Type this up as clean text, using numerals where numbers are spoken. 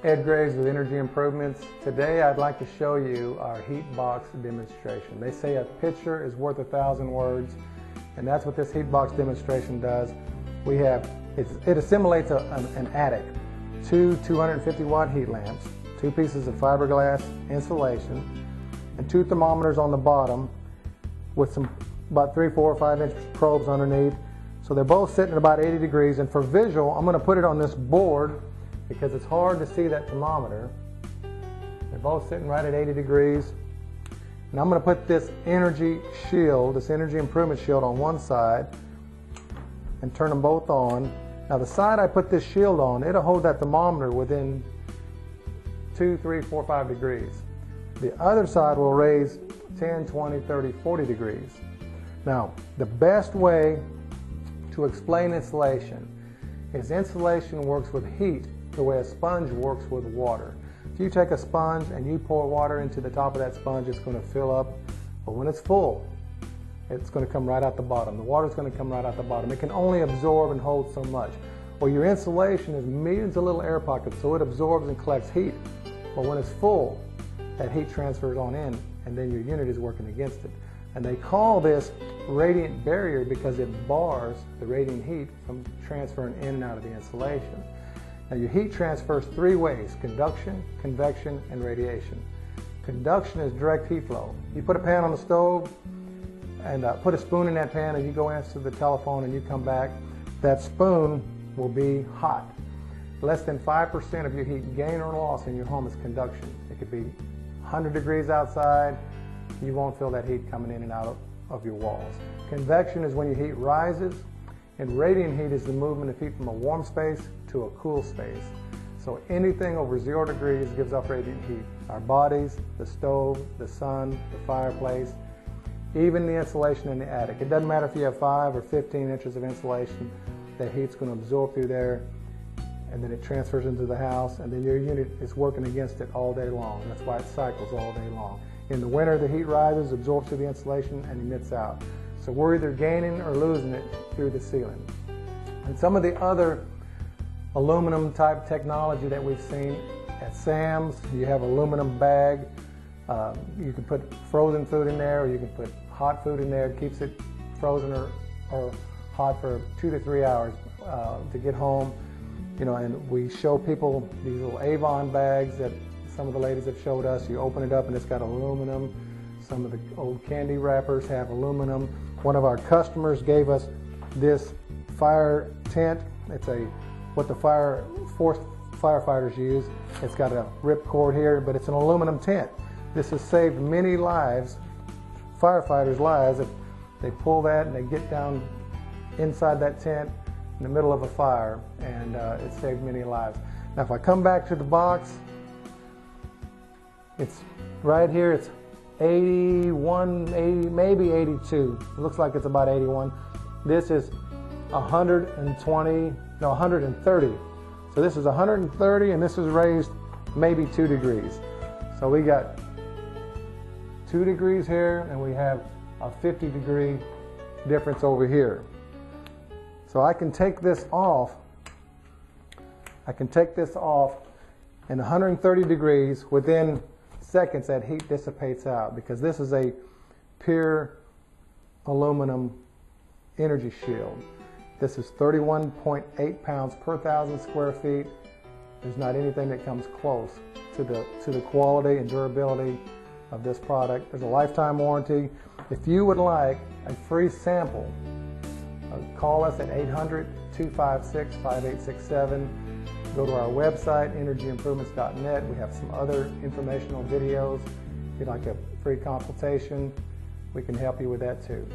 Ed Graves with Energy Improvements. Today I'd like to show you our heat box demonstration. They say a picture is worth 1,000 words, and that's what this heat box demonstration does. It assimilates an attic, two 250 watt heat lamps, two pieces of fiberglass insulation, and two thermometers on the bottom with some about 3, 4, or 5 inch probes underneath. So they're both sitting at about 80 degrees, and for visual I'm going to put it on this board because it's hard to see that thermometer. They're both sitting right at 80 degrees. And I'm going to put this energy shield, this energy improvement shield on one side and turn them both on. Now the side I put this shield on, it'll hold that thermometer within 2, 3, 4, 5 degrees. The other side will raise 10, 20, 30, 40 degrees. Now the best way to explain insulation is insulation works with heat the way a sponge works with water. If you take a sponge and you pour water into the top of that sponge, it's going to fill up, but when it's full, it's going to come right out the bottom. The water's going to come right out the bottom. It can only absorb and hold so much. Well, your insulation is millions of little air pockets, so it absorbs and collects heat. But when it's full, that heat transfers on in, and then your unit is working against it. And they call this radiant barrier because it bars the radiant heat from transferring in and out of the insulation. Now your heat transfers three ways: conduction, convection, and radiation. Conduction is direct heat flow. You put a pan on the stove and put a spoon in that pan, and you go answer the telephone and you come back, that spoon will be hot. Less than 5% of your heat gain or loss in your home is conduction. It could be 100 degrees outside, you won't feel that heat coming in and out of your walls. Convection is when your heat rises, and radiant heat is the movement of heat from a warm space to a cool space. So anything over 0 degrees gives off radiant heat. Our bodies, the stove, the sun, the fireplace, even the insulation in the attic. It doesn't matter if you have 5 or 15 inches of insulation, that heat's going to absorb through there, and then it transfers into the house, and then your unit is working against it all day long. That's why it cycles all day long. In the winter, the heat rises, absorbs through the insulation, and emits out. So we're either gaining or losing it through the ceiling. And some of the other aluminum type technology that we've seen at Sam's, you have aluminum bag. You can put frozen food in there, or you can put hot food in there. It keeps it frozen or hot for 2 to 3 hours to get home. You know, and we show people these little Avon bags that some of the ladies have showed us. You open it up and it's got aluminum. Some of the old candy wrappers have aluminum. One of our customers gave us this fire tent. It's what the force firefighters use. It's got a ripcord here, but it's an aluminum tent. This has saved many lives, firefighters' lives, if they pull that and they get down inside that tent in the middle of a fire, and it saved many lives. Now if I come back to the box, it's right here, it's 81, 80, maybe 82. It looks like it's about 81. This is 130. So this is 130, and this is raised maybe 2 degrees. So we got 2 degrees here, and we have a 50-degree difference over here. So I can take this off. I can take this off in 130 degrees. Within seconds, that heat dissipates out, because this is a pure aluminum energy shield. This is 31.8 pounds per 1,000 square feet. There's not anything that comes close to the quality and durability of this product. There's a lifetime warranty. If you would like a free sample, call us at 800-256-5867. Go to our website, energyimprovements.net. We have some other informational videos. If you'd like a free consultation, we can help you with that too.